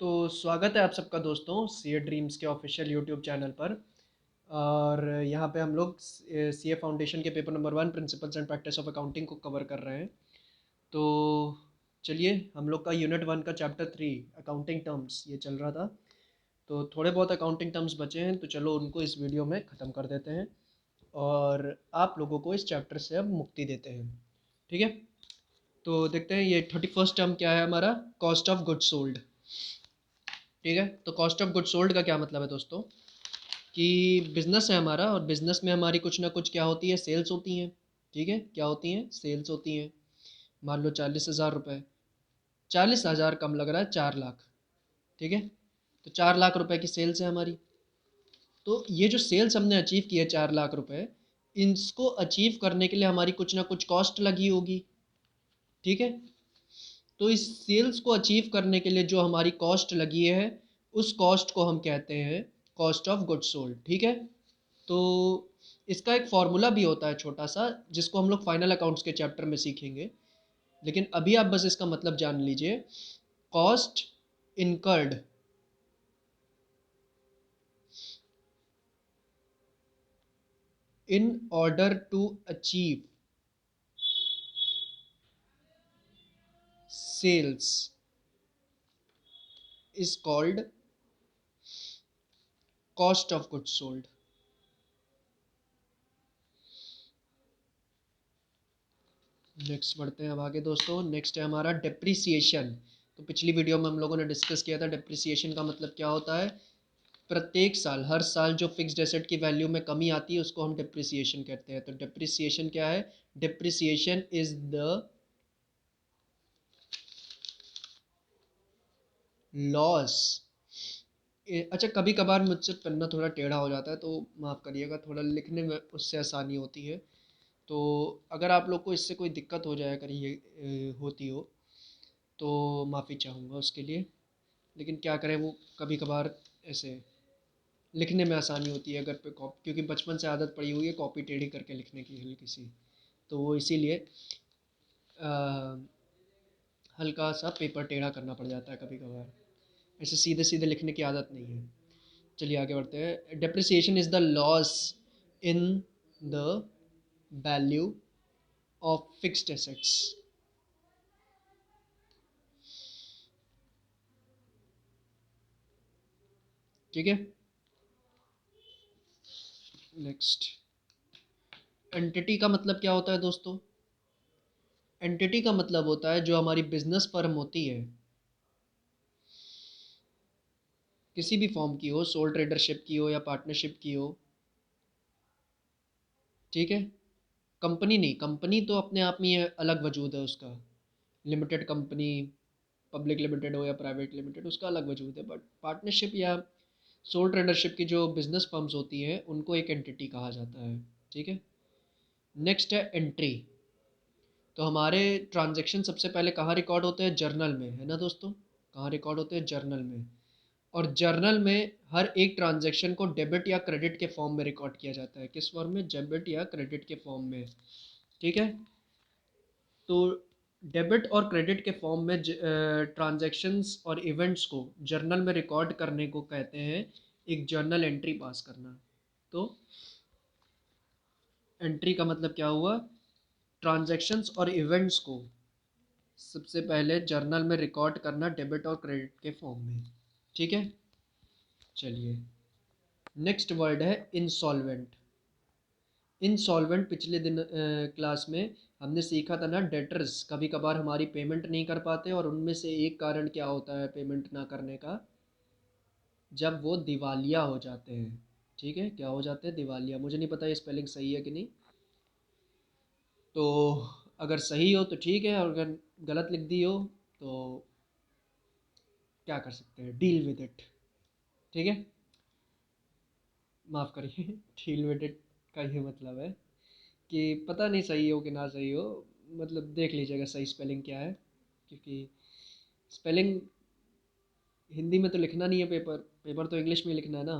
तो स्वागत है आप सबका दोस्तों सीए ड्रीम्स के ऑफिशियल यूट्यूब चैनल पर। और यहाँ पे हम लोग सीए फाउंडेशन के paper number 1 principles and practice of accounting को कवर कर रहे हैं। तो चलिए, हम लोग का यूनिट 1 का चैप्टर 3 अकाउंटिंग टर्म्स ये चल रहा था। तो थोड़े बहुत अकाउंटिंग टर्म्स बचे हैं, तो चलो उनको इस वीडियो में ख़त्म कर देते हैं और आप लोगों को इस चैप्टर से अब मुक्ति देते हैं। ठीक है, तो देखते हैं ये 31st टर्म क्या है हमारा, कॉस्ट ऑफ गुड्स सोल्ड। ठीक है, तो कॉस्ट ऑफ गुड्स सोल्ड का क्या मतलब है दोस्तों, कि बिज़नेस है हमारा और बिज़नेस में हमारी कुछ ना कुछ क्या होती है, सेल्स होती हैं। ठीक है, क्या होती हैं, सेल्स होती हैं। मान लो 40,000 रुपये, 40,000 कम लग रहा है, 4 लाख। ठीक है, तो 4 लाख रुपए की सेल्स है हमारी। तो ये जो सेल्स हमने अचीव की है 4 लाख रुपए, इनको अचीव करने के लिए हमारी कुछ ना कुछ कॉस्ट लगी होगी। ठीक है, तो इस सेल्स को अचीव करने के लिए जो हमारी कॉस्ट लगी है, उस कॉस्ट को हम कहते हैं कॉस्ट ऑफ गुड्स सोल्ड। ठीक है, तो इसका एक फॉर्मूला भी होता है छोटा सा, जिसको हम लोग फाइनल अकाउंट्स के चैप्टर में सीखेंगे। लेकिन अभी आप बस इसका मतलब जान लीजिए, cost incurred in order to achieve sales is called cost of goods sold. Next बढ़ते हैं अब आगे दोस्तों। नेक्स्ट है हमारा डेप्रिसिएशन। तो पिछली वीडियो में हम लोगों ने डिस्कस किया था डेप्रिसिएशन का मतलब क्या होता है। प्रत्येक साल, हर साल जो फिक्स्ड एसेट की वैल्यू में कमी आती है उसको हम डेप्रिसिएशन कहते हैं। तो डेप्रिसिएशन क्या है, डेप्रिसिएशन इज द लॉस। अच्छा, कभी कभार मुझसे पन्ना थोड़ा टेढ़ा हो जाता है तो माफ़ करिएगा, थोड़ा लिखने में उससे आसानी होती है। तो अगर आप लोग को इससे कोई दिक्कत हो जाया करी होती हो तो माफ़ी चाहूँगा उसके लिए। लेकिन क्या करें, वो कभी कभार ऐसे लिखने में आसानी होती है, अगर पे कॉपी, क्योंकि बचपन से आदत पड़ी हुई है कॉपी टेढ़ी करके लिखने की हल्की सी। तो वो इसीलिए हल्का सा पेपर टेढ़ा करना पड़ जाता है कभी कभार, ऐसे सीधे सीधे लिखने की आदत नहीं है। चलिए आगे बढ़ते हैं। Depreciation is the loss in the value of fixed assets. ठीक है, नेक्स्ट। एंटिटी का मतलब क्या होता है दोस्तों, एंटिटी का मतलब होता है जो हमारी बिजनेस फर्म होती है, किसी भी फॉर्म की हो, सोल ट्रेडरशिप की हो या पार्टनरशिप की हो। ठीक है, कंपनी नहीं, कंपनी तो अपने आप में अलग वजूद है उसका। लिमिटेड कंपनी, पब्लिक लिमिटेड हो या प्राइवेट लिमिटेड, उसका अलग वजूद है। बट पार्टनरशिप या सोल ट्रेडरशिप की जो बिजनेस फर्म्स होती हैं उनको एक एंटिटी कहा जाता है। ठीक है, नेक्स्ट है एंट्री। तो हमारे ट्रांजैक्शन सबसे पहले कहाँ रिकॉर्ड होते हैं, जर्नल में, है ना दोस्तों। कहाँ रिकॉर्ड होते हैं, जर्नल में। और जर्नल में हर एक ट्रांजैक्शन को डेबिट या क्रेडिट के फॉर्म में रिकॉर्ड किया जाता है। किस फॉर्म में, डेबिट या क्रेडिट के फॉर्म में। ठीक है, तो डेबिट और क्रेडिट के फॉर्म में ट्रांजैक्शंस और इवेंट्स को जर्नल में रिकॉर्ड करने को कहते हैं एक जर्नल एंट्री पास करना। तो एंट्री का मतलब क्या हुआ, ट्रांजैक्शंस और इवेंट्स को सबसे पहले जर्नल में रिकॉर्ड करना डेबिट और क्रेडिट के फॉर्म में। ठीक है, चलिए नेक्स्ट वर्ड है इंसॉल्वेंट। इंसॉल्वेंट पिछले दिन क्लास में हमने सीखा था ना, डेटर्स कभी कभार हमारी पेमेंट नहीं कर पाते, और उनमें से एक कारण क्या होता है पेमेंट ना करने का, जब वो दिवालिया हो जाते हैं। ठीक है, क्या हो जाते हैं, दिवालिया। मुझे नहीं पता ये स्पेलिंग सही है कि नहीं, तो अगर सही हो तो ठीक है, और अगर गलत लिख दी हो तो क्या कर सकते हैं, डील विद इट। ठीक है, माफ़ करिए डील विद इट का ये मतलब है कि पता नहीं सही हो कि ना सही हो, मतलब देख लीजिएगा सही स्पेलिंग क्या है। क्योंकि स्पेलिंग हिंदी में तो लिखना नहीं है, पेपर पेपर तो इंग्लिश में ही लिखना है ना।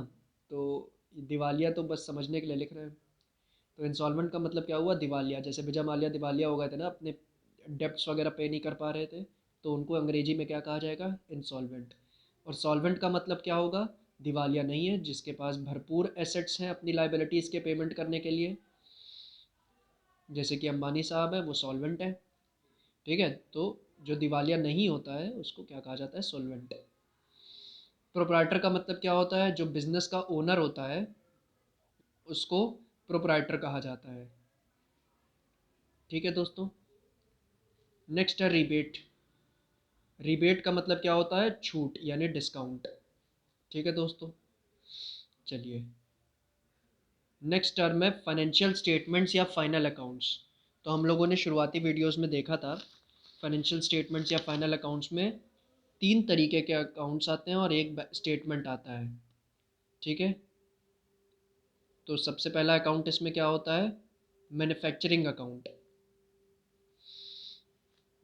तो दिवालिया तो बस समझने के लिए लिख रहे हैं। तो इंसॉल्वेंट का मतलब क्या हुआ, दिवालिया। जैसे विजय माल्या दिवालिया हो गए थे ना, अपने डेब्ट्स वगैरह पे नहीं कर पा रहे थे, तो उनको अंग्रेजी में क्या कहा जाएगा, इंसॉल्वेंट। और सॉल्वेंट का मतलब क्या होगा? दिवालिया नहीं है, जिसके पास भरपूर एसेट्स हैं अपनी लाइबिलिटीज़ के पेमेंट करने के लिए, जैसे कि अंबानी साहब है, वो सॉल्वेंट है। ठीक है, तो जो दिवालिया नहीं होता है उसको क्या कहा जाता है? सॉल्वेंट। प्रोप्राइटर का मतलब क्या होता है? जो बिजनेस का ओनर होता है उसको प्रोप्राइटर कहा जाता है। ठीक है दोस्तों। नेक्स्ट है रिबेट। रिबेट का मतलब क्या होता है? छूट यानी डिस्काउंट। ठीक है दोस्तों। चलिए, नेक्स्ट टर्म है फाइनेंशियल स्टेटमेंट्स या फाइनल अकाउंट्स। तो हम लोगों ने शुरुआती वीडियोस में देखा था, फाइनेंशियल स्टेटमेंट्स या फाइनल अकाउंट्स में तीन तरीके के अकाउंट्स आते हैं और एक स्टेटमेंट आता है। ठीक है, तो सबसे पहला अकाउंट इसमें क्या होता है? Manufacturing account.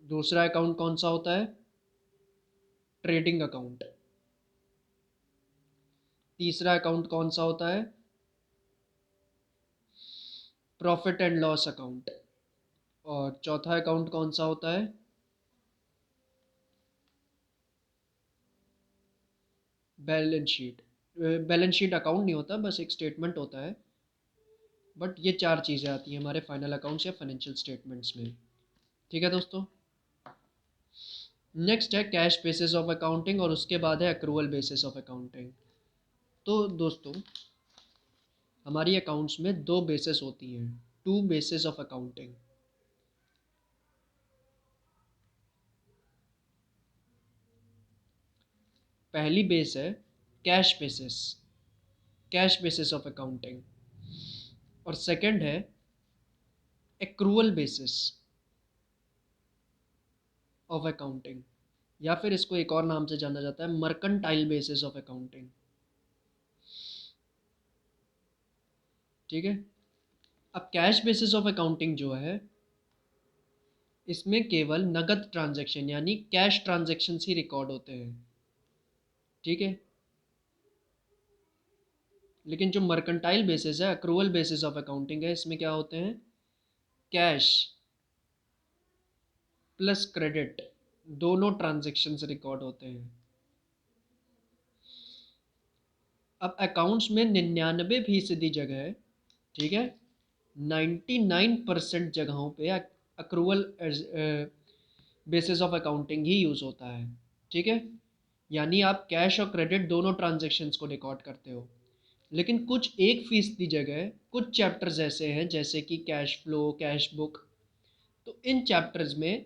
दूसरा अकाउंट कौन सा होता है? Trading account. तीसरा अकाउंट कौन सा होता है? Profit and loss account. और चौथा अकाउंट कौन सा होता है? Balance sheet. Balance sheet account नहीं होता, बस एक स्टेटमेंट होता है। बट ये चार चीज़ें आती हैं हमारे फाइनल अकाउंट्स या फाइनेंशियल स्टेटमेंट्स में। ठीक है दोस्तों। नेक्स्ट है कैश बेसिस ऑफ अकाउंटिंग और उसके बाद है अक्रूवल बेसिस ऑफ अकाउंटिंग। तो दोस्तों, हमारी अकाउंट्स में दो बेसिस होती हैं, टू बेसिस ऑफ अकाउंटिंग। पहली बेस है cash basis, cash basis of accounting. और सेकंड है एक्रूवल बेसिस ऑफ अकाउंटिंग, या फिर इसको एक और नाम से जाना जाता है मर्केंटाइल बेसिस ऑफ अकाउंटिंग। ठीक है। अब कैश बेसिस ऑफ अकाउंटिंग जो है, इसमें केवल नगद ट्रांजैक्शन यानी कैश ट्रांजैक्शन ही रिकॉर्ड होते हैं। ठीक है। लेकिन जो मर्केंटाइल बेसिस है, अक्रूवल बेसिस ऑफ अकाउंटिंग है, इसमें क्या होते हैं? कैश प्लस क्रेडिट दोनों ट्रांजैक्शंस रिकॉर्ड होते हैं। अब अकाउंट्स में 99% जगह, ठीक है, 99% जगहों पे accrual basis of accounting he use होता है। ठीक है, यानी आप कैश और क्रेडिट दोनों ट्रांजैक्शंस को रिकॉर्ड करते हो। लेकिन कुछ 1% जगह कुछ चैप्टर्स ऐसे हैं, जैसे कि कैश फ्लो, कैश बुक, तो इन चैप्टर्स में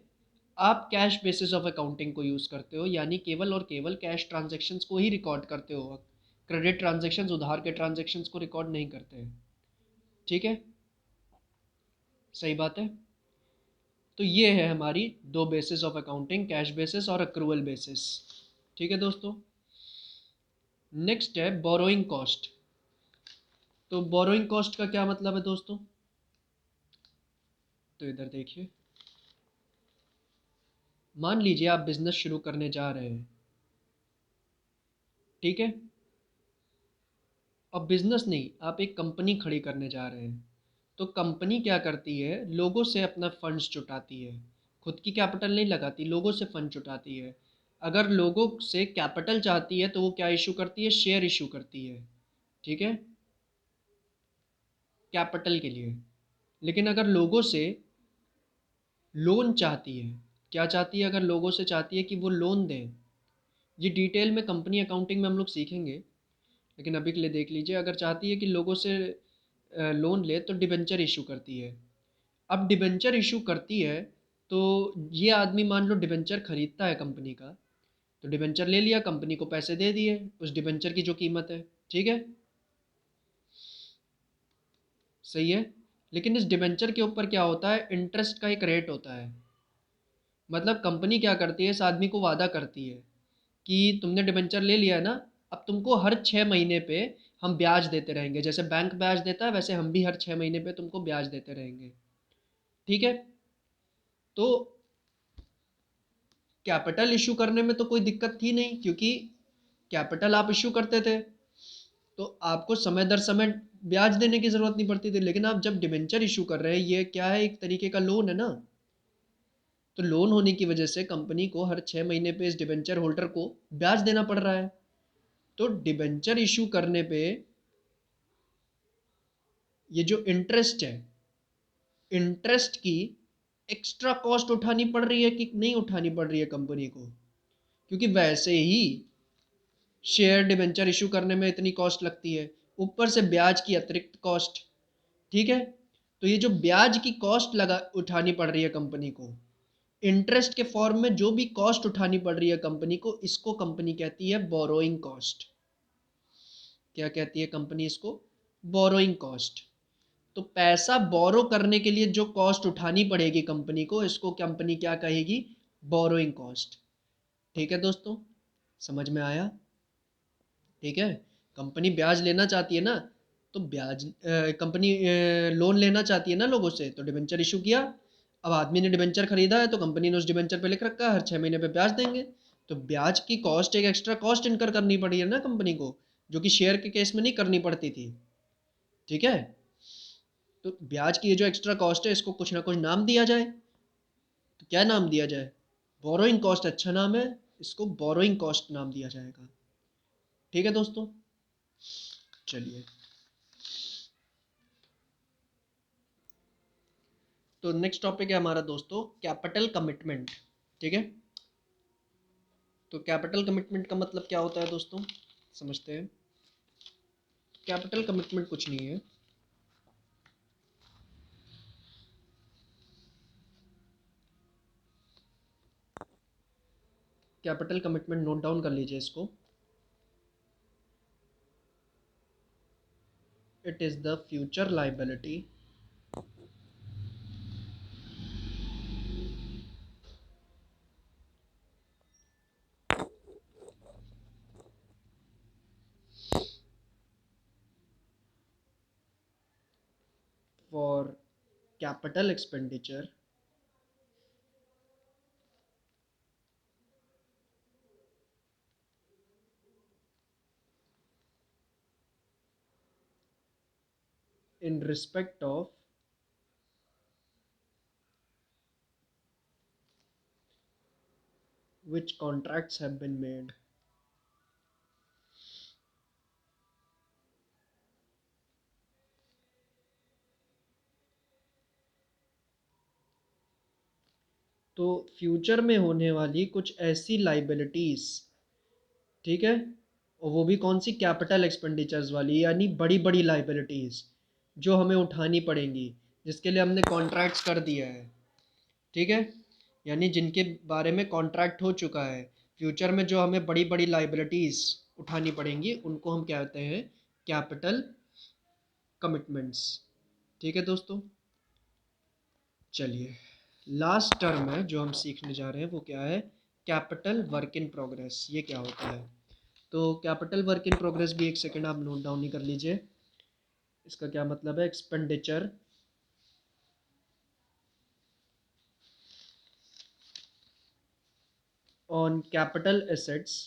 आप कैश बेसिस ऑफ अकाउंटिंग को यूज़ करते हो, यानी केवल और केवल कैश ट्रांजैक्शंस को ही रिकॉर्ड करते हो। क्रेडिट ट्रांजैक्शंस, उधार के ट्रांजैक्शंस को रिकॉर्ड नहीं करते हैं। ठीक है, सही बात है। तो ये है हमारी दो basis of accounting, cash basis और अक्रूवल बेसिस। ठीक है दोस्तों। नेक्स्ट है बोरोइंग कॉस्ट। तो बोरोइंग कॉस्ट का क्या मतलब है दोस्तों? तो इधर देखिए, मान लीजिए आप बिजनेस शुरू करने जा रहे हैं। ठीक है, अब बिजनेस नहीं, आप एक कंपनी खड़ी करने जा रहे हैं। तो कंपनी क्या करती है? लोगों से अपना फंड्स जुटाती है, खुद की कैपिटल नहीं लगाती, लोगों से फंड जुटाती है। अगर लोगों से कैपिटल चाहती है तो वो क्या इशू करती है? शेयर इशू करती है। ठीक है, कैपिटल के लिए। लेकिन अगर लोगों से लोन चाहती है, क्या चाहती है? अगर लोगों से चाहती है कि वो लोन दें, ये डिटेल में कंपनी अकाउंटिंग में हम लोग सीखेंगे, लेकिन अभी के लिए देख लीजिए। अगर चाहती है कि लोगों से लोन ले तो डिबेंचर इशू करती है। अब डिबेंचर इशू करती है तो ये आदमी मान लो डिबेंचर खरीदता है कंपनी का, तो डिबेंचर ले लिया, कंपनी को पैसे दे दिए उस डिबेंचर की जो कीमत है। ठीक है, सही है। लेकिन इस डिबेंचर के ऊपर क्या होता है? इंटरेस्ट का एक रेट होता है। मतलब कंपनी क्या करती है? इस आदमी को वादा करती है कि तुमने डिबेंचर ले लिया है ना, अब तुमको हर 6 महीने पे हम ब्याज देते रहेंगे। जैसे बैंक ब्याज देता है, वैसे हम भी हर 6 महीने पे तुमको ब्याज देते रहेंगे। ठीक है, तो कैपिटल इशू करने में तो कोई दिक्कत थी नहीं, क्योंकि कैपिटल आप इशू करते थे तो आपको समय दर समय ब्याज देने की ज़रूरत नहीं पड़ती थी। लेकिन आप जब डिबेंचर इशू कर रहे हैं, ये क्या है? एक तरीके का लोन है ना, तो लोन होने की वजह से कंपनी को हर 6 महीने पे इस डिबेंचर होल्डर को ब्याज देना पड़ रहा है। तो डिबेंचर इशू करने पे ये जो इंटरेस्ट है, इंटरेस्ट की एक्स्ट्रा कॉस्ट उठानी पड़ रही है कि नहीं उठानी पड़ रही है कंपनी को, क्योंकि वैसे ही शेयर डिबेंचर इशू करने में इतनी कॉस्ट लगती है, ऊपर से ब्याज की अतिरिक्त कॉस्ट। ठीक है, तो ये जो ब्याज की कॉस्ट लगा उठानी पड़ रही है कंपनी को, इंटरेस्ट के फॉर्म में जो भी कॉस्ट उठानी पड़ रही है कंपनी को, इसको कंपनी कहती है बोरोइंग कॉस्ट। क्या कहती है कंपनी इसको? Borrowing cost. तो पैसा बोरो करने के लिए जो कॉस्ट उठानी पड़ेगी कंपनी को, इसको कंपनी क्या कहेगी? Borrowing cost. ठीक है दोस्तों, समझ में आया? ठीक है, कंपनी ब्याज लेना चाहती है ना, तो ब्याज कंपनी लोन लेना चाहती है ना लोगों से, तो डिबेंचर इशू किया। अब आदमी ने डिबेंचर खरीदा है तो कंपनी ने उस डिबेंचर पे लिख रखा है हर 6 महीने पे ब्याज देंगे। तो ब्याज की कॉस्ट, एक एक्स्ट्रा कॉस्ट इनकर करनी पड़ी है ना कंपनी को, जो कि शेयर के केस में नहीं करनी पड़ती थी। ठीक है, तो ब्याज की ये जो एक्स्ट्रा कॉस्ट है, इसको कुछ ना कुछ नाम दिया जाए। तो क्या नाम दिया जाए? बोरोइंग कॉस्ट अच्छा नाम है, इसको बोरोइंग कॉस्ट नाम दिया जाएगा। ठीक है दोस्तों, चलिए। तो नेक्स्ट टॉपिक है हमारा दोस्तों कैपिटल कमिटमेंट। ठीक है, तो कैपिटल कमिटमेंट का मतलब क्या होता है दोस्तों, समझते हैं। कैपिटल कमिटमेंट कुछ नहीं है, कैपिटल कमिटमेंट नोट डाउन कर लीजिए इसको। It is the future liability for capital expenditure in respect of which contracts have been made। तो फ्यूचर में होने वाली कुछ ऐसी लाइबिलिटीज़, ठीक है, और वो भी कौन सी? कैपिटल एक्सपेंडिचर्स वाली, यानी बड़ी बड़ी लाइबिलिटीज़ जो हमें उठानी पड़ेंगी, जिसके लिए हमने कॉन्ट्रैक्ट्स कर दिया है। ठीक है, यानी जिनके बारे में कॉन्ट्रैक्ट हो चुका है, फ्यूचर में जो हमें बड़ी बड़ी लाइबिलिटीज़ उठानी पड़ेंगी, उनको हम कहते हैं कैपिटल कमिटमेंट्स। ठीक है दोस्तों, चलिए। लास्ट टर्म है जो हम सीखने जा रहे हैं वो क्या है? Capital work in progress. ये क्या होता है? तो कैपिटल वर्क इन प्रोग्रेस भी, एक सेकेंड आप नोट डाउन ही कर लीजिए। इसका क्या मतलब है? Expenditure on capital assets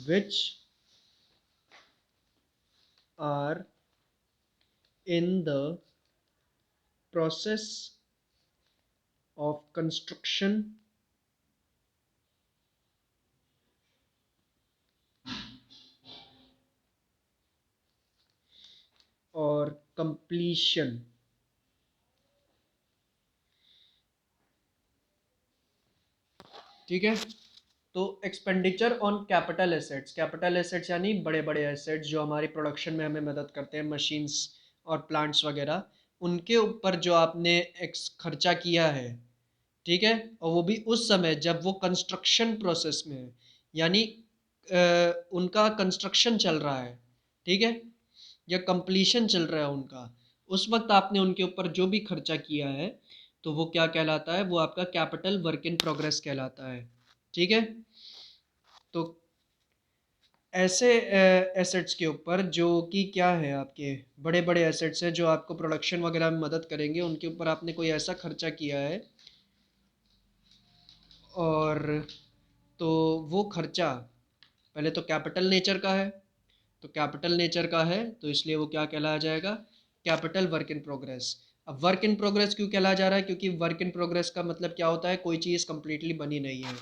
which are in the process of construction और completion। ठीक है, तो expenditure on capital assets, capital assets यानी बड़े बड़े एसेट्स जो हमारी प्रोडक्शन में हमें मदद करते हैं, मशीन्स और प्लांट्स वगैरह, उनके ऊपर जो आपने एक्स खर्चा किया है। ठीक है, और वो भी उस समय जब वो कंस्ट्रक्शन प्रोसेस में है, यानी उनका कंस्ट्रक्शन चल रहा है। ठीक है, या कंप्लीशन चल रहा है उनका, उस वक्त आपने उनके ऊपर जो भी खर्चा किया है, तो वो क्या कहलाता है? वो आपका कैपिटल वर्क इन प्रोग्रेस कहलाता है। ठीक है, तो ऐसे एसेट्स के ऊपर जो कि क्या है, आपके बड़े बड़े एसेट्स हैं जो आपको प्रोडक्शन वगैरह में मदद करेंगे, उनके ऊपर आपने कोई ऐसा खर्चा किया है, और तो वो खर्चा पहले तो कैपिटल नेचर का है। तो कैपिटल नेचर का है तो इसलिए वो क्या कहलाया जाएगा, कैपिटल वर्क इन प्रोग्रेस। अब वर्क इन प्रोग्रेस क्यों कहलाया जा रहा है, क्योंकि वर्क इन प्रोग्रेस का मतलब क्या होता है, कोई चीज़ कंप्लीटली बनी नहीं है।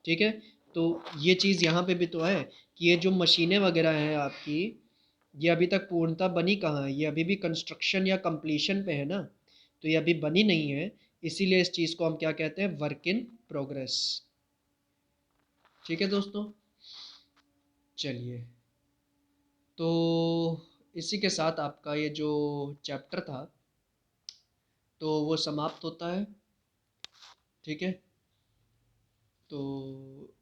ठीक है, तो ये चीज़ यहाँ पे भी तो है कि ये जो मशीनें वगैरह हैं आपकी, ये अभी तक पूर्णतः बनी कहाँ है, ये अभी भी कंस्ट्रक्शन या कंप्लीशन पे है ना, तो ये अभी बनी नहीं है। इसीलिए इस चीज़ को हम क्या कहते हैं, वर्क इन प्रोग्रेस। ठीक है दोस्तों, चलिए, तो इसी के साथ आपका ये जो चैप्टर था तो वो समाप्त होता है। ठीक है, तो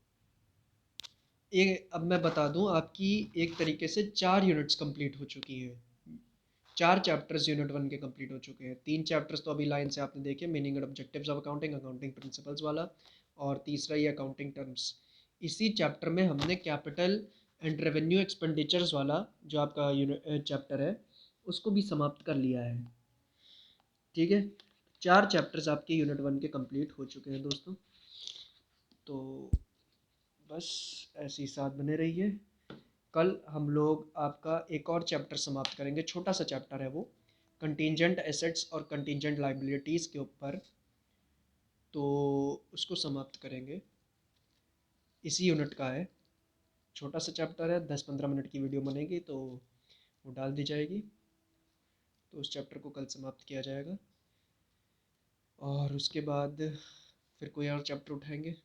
ये अब मैं बता दूं, आपकी एक तरीके से 4 यूनिट्स कंप्लीट हो चुकी हैं। 4 चैप्टर्स यूनिट 1 के कंप्लीट हो चुके हैं। 3 चैप्टर्स तो अभी लाइन से आपने देखे, meaning and objectives of accounting, accounting principles वाला, और तीसरा ये अकाउंटिंग टर्म्स। इसी चैप्टर में हमने कैपिटल एंड रेवेन्यू एक्सपेंडिचर्स वाला जो आपका यूनिट चैप्टर है उसको भी समाप्त कर लिया है। ठीक है, 4 चैप्टर्स आपके यूनिट 1 के कंप्लीट हो चुके हैं दोस्तों। तो बस ऐसे ही साथ बने रहिए। कल हम लोग आपका एक और चैप्टर समाप्त करेंगे, छोटा सा चैप्टर है वो, कंटीजेंट एसेट्स और कंटीजेंट लाइबिलिटीज़ के ऊपर, तो उसको समाप्त करेंगे। इसी यूनिट का है, छोटा सा चैप्टर है, 10-15 मिनट की वीडियो बनेगी तो वो डाल दी जाएगी। तो उस चैप्टर को कल समाप्त किया जाएगा और उसके बाद फिर कोई और चैप्टर उठाएंगे।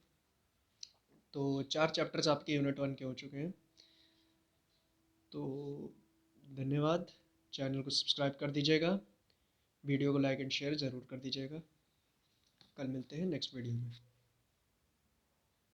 तो 4 चैप्टर्स आपके यूनिट 1 के हो चुके हैं। तो धन्यवाद, चैनल को सब्सक्राइब कर दीजिएगा, वीडियो को लाइक एंड शेयर ज़रूर कर दीजिएगा। कल मिलते हैं नेक्स्ट वीडियो में।